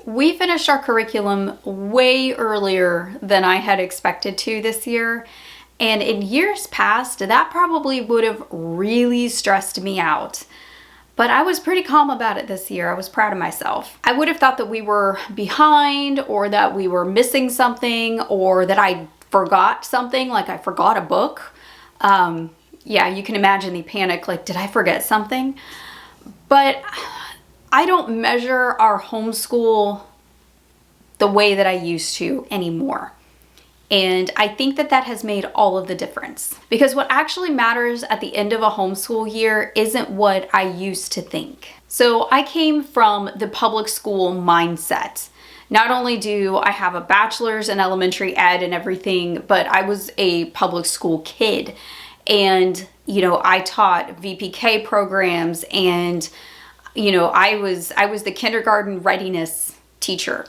we finished our curriculum way earlier than I had expected to this year. And in years past, that probably would have really stressed me out. But I was pretty calm about it this year. I was proud of myself. I would have thought that we were behind, or that we were missing something, or that I forgot something, like I forgot a book. Yeah, you can imagine the panic, like, did I forget something? But I don't measure our homeschool the way that I used to anymore. And I think that that has made all of the difference. Because what actually matters at the end of a homeschool year isn't what I used to think. So I came from the public school mindset. Not only do I have a bachelor's in elementary ed and everything, but I was a public school kid. And, you know, I taught VPK programs, and, you know, I was the kindergarten readiness teacher.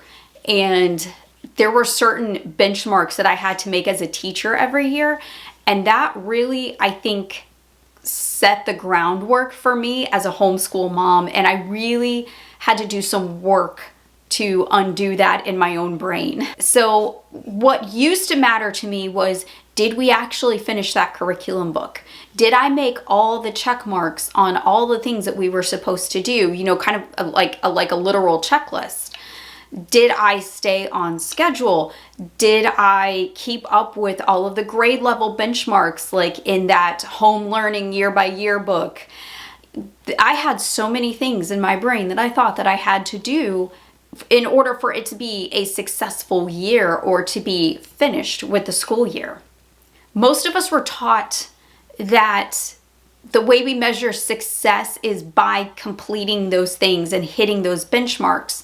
And there were certain benchmarks that I had to make as a teacher every year. And that really, I think, set the groundwork for me as a homeschool mom. And I really had to do some work to undo that in my own brain. So what used to matter to me was, did we actually finish that curriculum book? Did I make all the check marks on all the things that we were supposed to do? You know, kind of like a literal checklist. Did I stay on schedule? Did I keep up with all of the grade level benchmarks, like in that home learning year by year book? I had so many things in my brain that I thought that I had to do in order for it to be a successful year or to be finished with the school year. Most of us were taught that the way we measure success is by completing those things and hitting those benchmarks,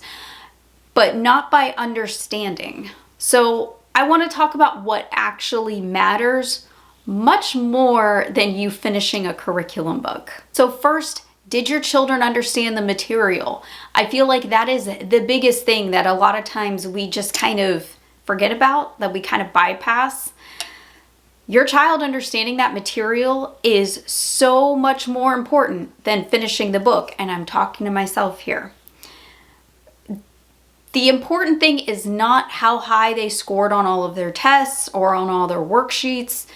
but not by understanding. So I want to talk about what actually matters much more than you finishing a curriculum book. So first, did your children understand the material? I feel like that is the biggest thing that a lot of times we just kind of forget about, that we kind of bypass. Your child understanding that material is so much more important than finishing the book. And I'm talking to myself here. The important thing is not how high they scored on all of their tests or on all their worksheets.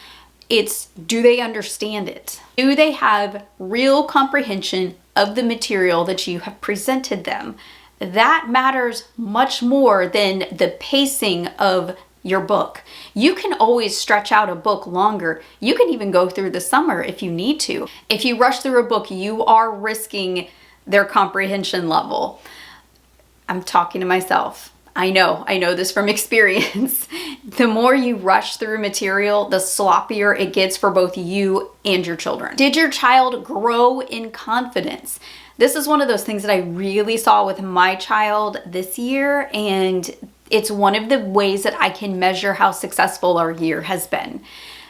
It's, do they understand it? Do they have real comprehension of the material that you have presented them? That matters much more than the pacing of your book. You can always stretch out a book longer. You can even go through the summer if you need to. If you rush through a book, you are risking their comprehension level. I'm talking to myself. I know this from experience. The more you rush through material, the sloppier it gets for both you and your children. Did your child grow in confidence? This is one of those things that I really saw with my child this year, and it's one of the ways that I can measure how successful our year has been.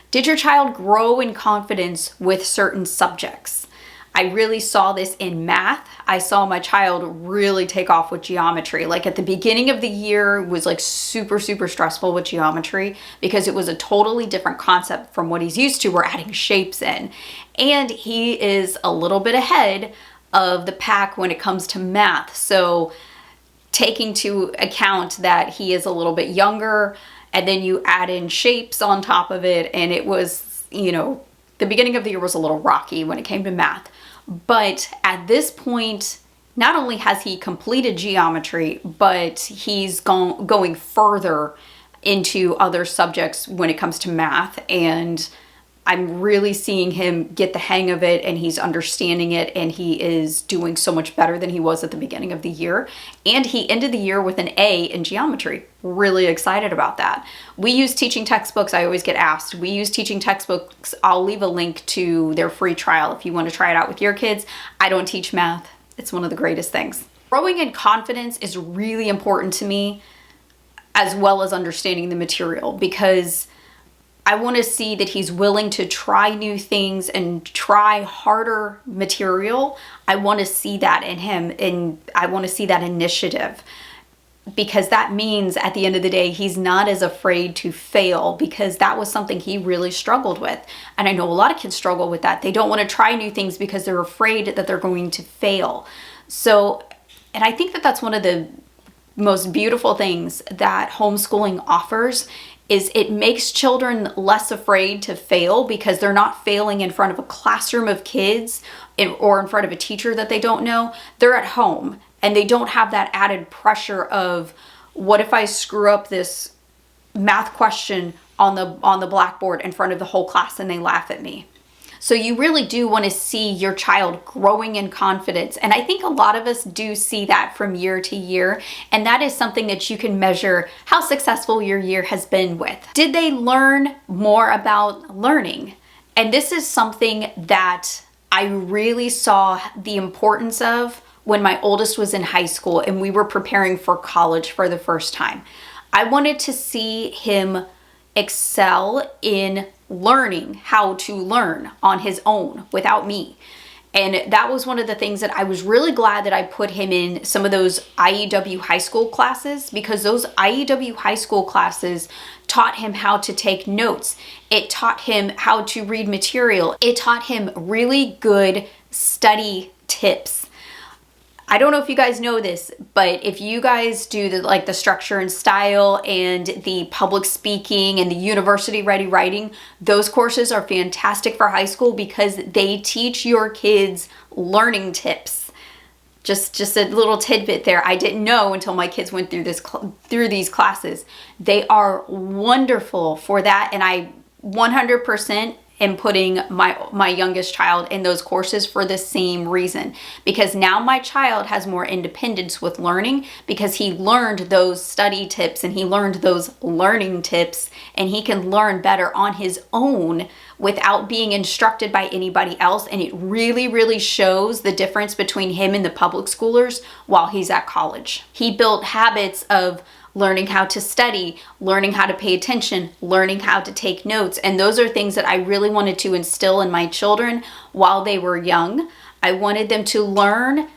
Did your child grow in confidence with certain subjects? I really saw this in math. I saw my child really take off with geometry. Like at the beginning of the year was like super stressful with geometry because it was a totally different concept from what he's used to. We're adding shapes in. And he is a little bit ahead of the pack when it comes to math. So taking to account that he is a little bit younger, and then you add in shapes on top of it, and it was, you know, the beginning of the year was a little rocky when it came to math. But at this point, not only has he completed geometry, but he's going further into other subjects when it comes to math. And I'm really seeing him get the hang of it, and he's understanding it, and he is doing so much better than he was at the beginning of the year. And he ended the year with an A in geometry. Really excited about that. We use teaching textbooks. I always get asked. We use teaching textbooks. I'll leave a link to their free trial if you want to try it out with your kids. I don't teach math. It's one of the greatest things. Growing in confidence is really important to me, as well as understanding the material, because I want to see that he's willing to try new things and try harder material. I want to see that in him, and I want to see that initiative, because that means at the end of the day, he's not as afraid to fail, because that was something he really struggled with. And I know a lot of kids struggle with that. They don't want to try new things because they're afraid that they're going to fail. So, and I think that that's one of the most beautiful things that homeschooling offers is it makes children less afraid to fail because they're not failing in front of a classroom of kids or in front of a teacher that they don't know. They're at home and they don't have that added pressure of, what if I screw up this math question on the blackboard in front of the whole class and they laugh at me? So you really do want to see your child growing in confidence. And I think a lot of us do see that from year to year. And that is something that you can measure how successful your year has been with. Did they learn more about learning? And this is something that I really saw the importance of when my oldest was in high school and we were preparing for college for the first time. I wanted to see him excel in learning how to learn on his own without me. And that was one of the things that I was really glad that I put him in some of those IEW high school classes, because those IEW high school classes taught him how to take notes. It taught him how to read material. It taught him really good study tips. I don't know if you guys know this, but if you guys do the structure and style and the public speaking and the university ready writing, those courses are fantastic for high school because they teach your kids learning tips. Just a little tidbit there. I didn't know until my kids went through these classes. They are wonderful for that, and I 100% am putting my youngest child in those courses for the same reason, because now my child has more independence with learning because he learned those study tips and he learned those learning tips, and he can learn better on his own without being instructed by anybody else. And it really, really shows the difference between him and the public schoolers while he's at college. He built habits of learning how to study, learning how to pay attention, learning how to take notes. And those are things that I really wanted to instill in my children while they were young. I wanted them to learn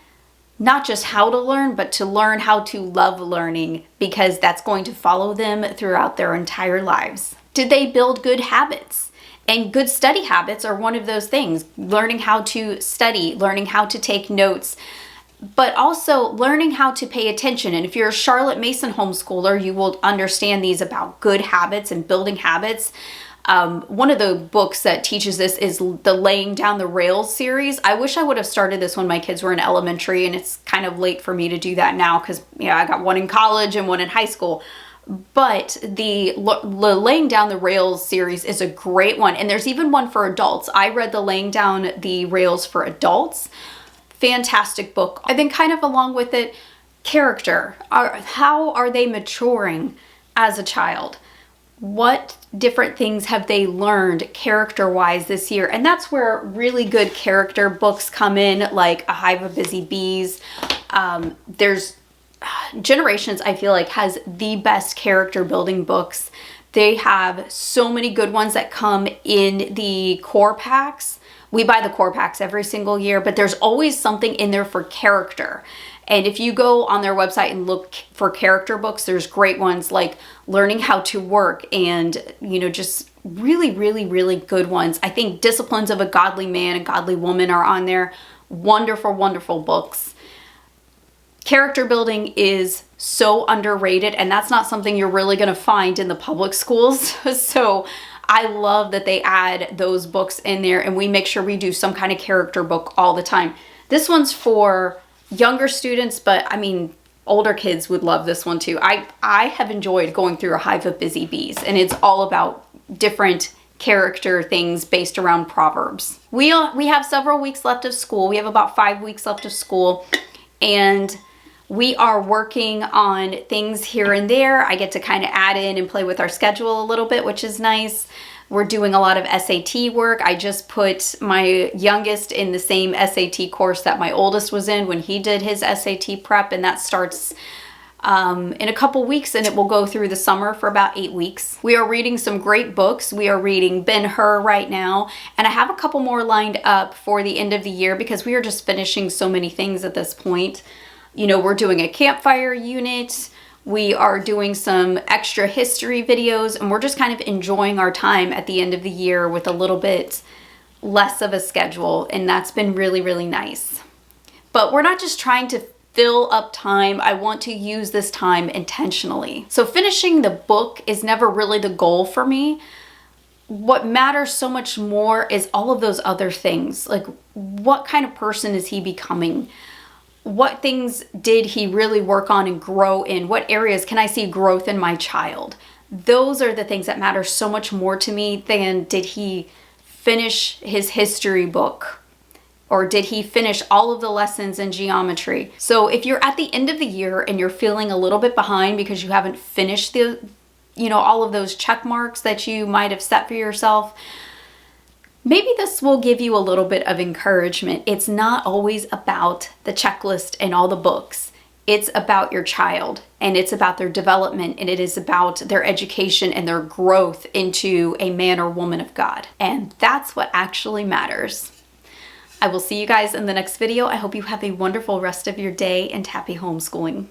not just how to learn, but to learn how to love learning, because that's going to follow them throughout their entire lives. Did they build good habits? And good study habits are one of those things. Learning how to study, learning how to take notes, but also learning how to pay attention. And if you're a Charlotte Mason homeschooler, you will understand these about good habits and building habits. One of the books that teaches this is the Laying Down the Rails series. I wish I would have started this when my kids were in elementary, and it's kind of late for me to do that now because I got one in college and one in high school. But the Laying Down the Rails series is a great one. And there's even one for adults. I read the Laying Down the Rails for Adults. Fantastic book. And then kind of along with it, character. How are they maturing as a child? What different things have they learned character-wise this year? And that's where really good character books come in, like A Hive of Busy Bees. There's Generations, I feel like, has the best character building books. They have so many good ones that come in the core packs. We buy the core packs every single year, but there's always something in there for character. And if you go on their website and look for character books, there's great ones like Learning How to Work and, just really, really, really good ones. I think Disciplines of a Godly Man and Godly Woman are on there. Wonderful, wonderful books. Character building is so underrated, and that's not something you're really going to find in the public schools. So I love that they add those books in there, and we make sure we do some kind of character book all the time. This one's for younger students, but older kids would love this one too. I have enjoyed going through A Hive of Busy Bees, and it's all about different character things based around Proverbs. We have several weeks left of school. We have about 5 weeks left of school, and we are working on things here and there. I get to kind of add in and play with our schedule a little bit, which is nice. We're doing a lot of SAT work. I just put my youngest in the same SAT course that my oldest was in when he did his SAT prep, and that starts in a couple weeks, and it will go through the summer for about 8 weeks. We are reading some great books. We are reading Ben-Hur right now, and I have a couple more lined up for the end of the year because we are just finishing so many things at this point. We're doing a campfire unit. We are doing some extra history videos, and we're just kind of enjoying our time at the end of the year with a little bit less of a schedule, and that's been really, really nice. But we're not just trying to fill up time. I want to use this time intentionally. So finishing the book is never really the goal for me. What matters so much more is all of those other things. Like, what kind of person is he becoming? What things did he really work on and grow in? What areas can I see growth in my child? Those are the things that matter so much more to me than did he finish his history book? Or did he finish all of the lessons in geometry? So if you're at the end of the year and you're feeling a little bit behind because you haven't finished all of those check marks that you might have set for yourself, maybe this will give you a little bit of encouragement. It's not always about the checklist and all the books. It's about your child, and it's about their development, and it is about their education and their growth into a man or woman of God. And that's what actually matters. I will see you guys in the next video. I hope you have a wonderful rest of your day and happy homeschooling.